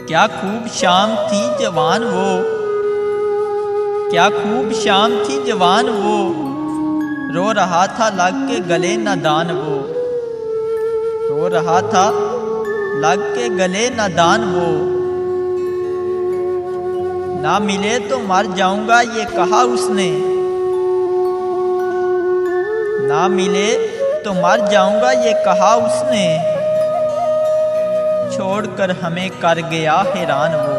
क्या खूब शाम थी जवान वो, क्या खूब शाम थी जवान वो, रो रहा था लग के गले नादान वो, रो रहा था लग के गले नादान वो। ना मिले तो मर जाऊंगा ये कहा उसने, ना मिले तो मर जाऊंगा ये कहा उसने, छोड़कर हमें कर गया हैरान वो,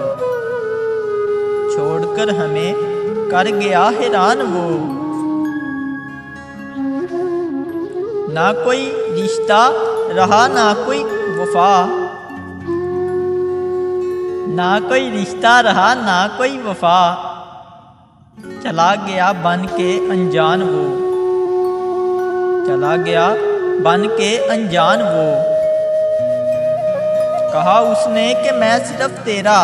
छोड़कर हमें कर गया हैरान वो। ना कोई रिश्ता रहा ना कोई वफा, ना कोई रिश्ता रहा ना कोई वफा, चला गया बन के अनजान वो, चला गया बन के अनजान वो। कहा उसने कि मैं सिर्फ तेरा,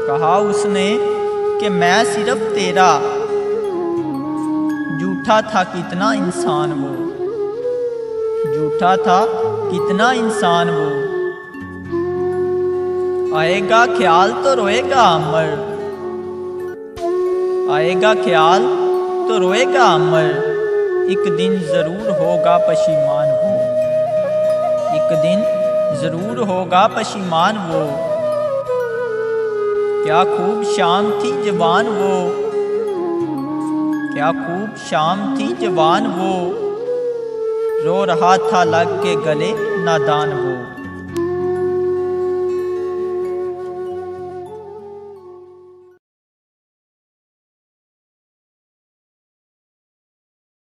कहा उसने कि मैं सिर्फ तेरा, झूठा था कितना इंसान वो, झूठा था कितना इंसान वो। आएगा ख्याल तो रोएगा अमर, आएगा ख्याल तो रोएगा अमर, एक दिन ज़रूर होगा पशीमान वो, एक दिन ज़रूर होगा पशीमान वो। क्या खूब शाम थी जवान वो, क्या खूब शाम थी जवान वो, रो रहा था लग के गले नादान वो।